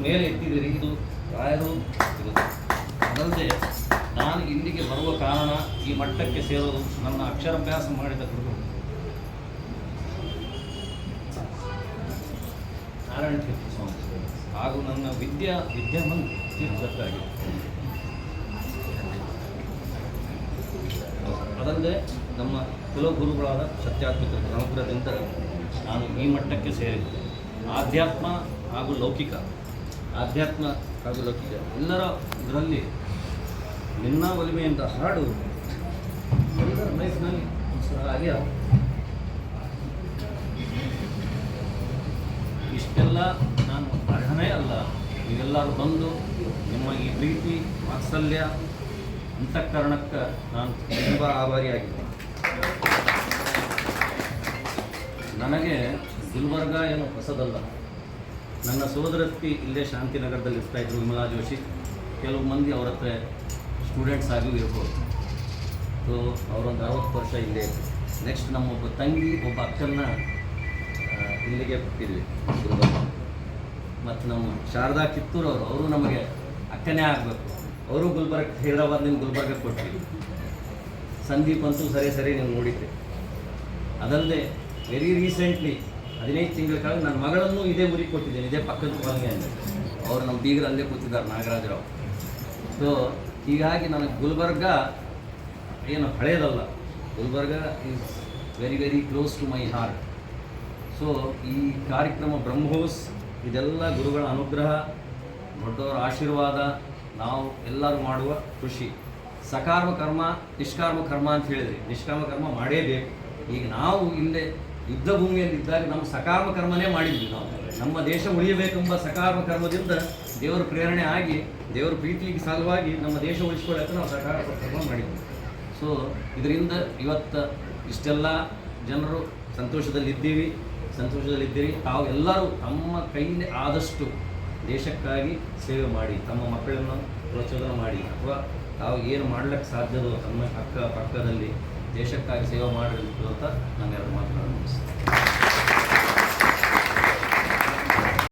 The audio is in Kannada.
ಮೇಲೆ ಎತ್ತಿದ್ದೀರಿ, ಇದು ರಾಯರು ಇರುತ್ತೆ. ಅದಲ್ಲದೆ ನಾನು ಇಲ್ಲಿಗೆ ಬರುವ ಕಾರಣ, ಈ ಮಟ್ಟಕ್ಕೆ ಸೇರೋದು ನನ್ನ ಅಕ್ಷರಾಭ್ಯಾಸ ಮಾಡಿದ ಗುರು ನಾರಾಯಣ ತೀರ್ಥ ಸ್ವಾಮಿ ಹಾಗೂ ನನ್ನ ವಿದ್ಯಾಮನ್ ತೀರ್ಥಕ್ಕಾಗಿ. ಅದಲ್ಲದೆ ನಮ್ಮ ಕುಲಗುರುಗಳಾದ ಸತ್ಯಾತ್ಮಿಕ ಅನುಗ್ರಹದಿಂದ ನಾನು ಈ ಮಟ್ಟಕ್ಕೆ ಸೇರಿದ್ದೆ. ಆಧ್ಯಾತ್ಮ ಹಾಗೂ ಲೌಕಿಕ ಎಲ್ಲರ ಇದರಲ್ಲಿ ನಿನ್ನ ಒಲಿಮೆಯಿಂದ ಹಾಡು ಎಲ್ಲರ ಲೈಫ್ನಲ್ಲಿ ಹಾಗೆ ಇಷ್ಟೆಲ್ಲ ನಾನು ಅರ್ಹನೇ ಅಲ್ಲ. ನೀವೆಲ್ಲರೂ ಬಂದು ನಿಮ್ಮ ಈ ಪ್ರೀತಿ ವಾತ್ಸಲ್ಯ ಅಂತಃಕರಣಕ್ಕೆ ನಾನು ತುಂಬ ಆಭಾರಿಯಾಗಿದ್ದೆ. ನನಗೆ ಗುಲ್ಬರ್ಗ ಏನು ಹೊಸದಲ್ಲ. ನನ್ನ ಸೋದರತ್ತಿ ಇಲ್ಲೇ ಶಾಂತಿನಗರದಲ್ಲಿ ಇರ್ತಾಯಿದ್ರು, ವಿಮಲಾ ಜೋಶಿ. ಕೆಲವು ಮಂದಿ ಅವ್ರ ಹತ್ರ ಸ್ಟೂಡೆಂಟ್ಸ್ ಆಗಿಯೂ ಇರ್ಬೋದು. ಸೊ ಅವರೊಂದು 60 ವರ್ಷ ಇಲ್ಲೇ. ನೆಕ್ಸ್ಟ್ ನಮ್ಮೊಬ್ಬ ತಂಗಿ, ಒಬ್ಬ ಅಕ್ಕನ್ನ ಇಲ್ಲಿಗೆ ಬಿಟ್ಟಿದ್ವಿ ಗುಲ್ಬರ್ಗ. ಮತ್ತು ನಮ್ಮ ಶಾರದಾ ಕಿತ್ತೂರು ಅವರು ನಮಗೆ ಅಕ್ಕನೇ ಆಗಬೇಕು. ಅವರು ಹೈದರಾಬಾದ್ನಿಂದ ಗುಲ್ಬರ್ಗ ಕೊಟ್ವಿ. ಸಂದೀಪ್ ಅಂತೂ ಸರಿ ನೀವು ನೋಡಿದ್ದೆ. ಅದಲ್ಲದೆ ವೆರಿ ರೀಸೆಂಟ್ಲಿ 15 ತಿಂಗಳ ಕಾಲ ನನ್ನ ಮಗಳನ್ನು ಇದೇ ಊರಿಗೆ ಕೊಟ್ಟಿದ್ದೇನೆ, ಇದೇ ಪಕ್ಕದ ಕಾಲನಿ ಅಂತ. ಅವರು ನಮ್ಮ ಬೀಗರು ಅಲ್ಲೇ ಕೂತಿದ್ದಾರೆ, ನಾಗರಾಜರಾವ್. ಸೊ ಹೀಗಾಗಿ ನನಗೆ ಗುಲ್ಬರ್ಗ ಏನು ಹಳೇದಲ್ಲ, Gulbarga is very close to my heart. So ಈ ಕಾರ್ಯಕ್ರಮ ಬ್ರಹ್ಮೋಸ್ ಇದೆಲ್ಲ ಗುರುಗಳ ಅನುಗ್ರಹ, ದೊಡ್ಡವರ ಆಶೀರ್ವಾದ, ನಾವು ಎಲ್ಲರೂ ಮಾಡುವ ಖುಷಿ. ಸಕಾರ್ಮ ಕರ್ಮ ನಿಷ್ಕಾರ್ಮ ಕರ್ಮ ಅಂತ ಹೇಳಿದ್ರಿ, ನಿಷ್ಕಾಮ ಕರ್ಮ ಮಾಡೇಬೇಕು. ಈಗ ನಾವು ಇಲ್ಲೇ ಯುದ್ಧ ಭೂಮಿಯಲ್ಲಿದ್ದಾಗ ನಮ್ಮ ಸಕಾರ್ಮ ಕರ್ಮನೇ ಮಾಡಿದ್ವಿ. ನಾವು ನಮ್ಮ ದೇಶ ಉಳಿಯಬೇಕೆಂಬ ಸಕಾರ್ಮ ಕರ್ಮದಿಂದ ದೇವರ ಪ್ರೇರಣೆ ಆಗಿ, ದೇವರ ಪ್ರೀತಿಗೆ ಸಲುವಾಗಿ ನಮ್ಮ ದೇಶ ಉಳಿಸ್ಕೊಳ್ಳೋಕೆ ನಾವು ಸಕಾರ್ಮ ಕರ್ಮ ಮಾಡಿದ್ವಿ. ಸೊ ಇದರಿಂದ ಇವತ್ತು ಇಷ್ಟೆಲ್ಲ ಜನರು ಸಂತೋಷದಲ್ಲಿದ್ದೀರಿ. ತಾವು ಎಲ್ಲರೂ ತಮ್ಮ ಕೈಯಲ್ಲಿ ಆದಷ್ಟು ದೇಶಕ್ಕಾಗಿ ಸೇವೆ ಮಾಡಿ, ತಮ್ಮ ಮಕ್ಕಳನ್ನು ಪ್ರಚೋದನೆ ಮಾಡಿ, ಅಥವಾ ತಾವು ಏನು ಮಾಡ್ಲಿಕ್ಕೆ ಸಾಧ್ಯವೋ ತಮ್ಮ ಪಕ್ಕದಲ್ಲಿ ದೇಶಕ್ಕಾಗಿ ಸೇವೆ ಮಾಡಬೇಕು ಅಂತ ನಾನು ಎರಡು ಮಾತನಾಡಲು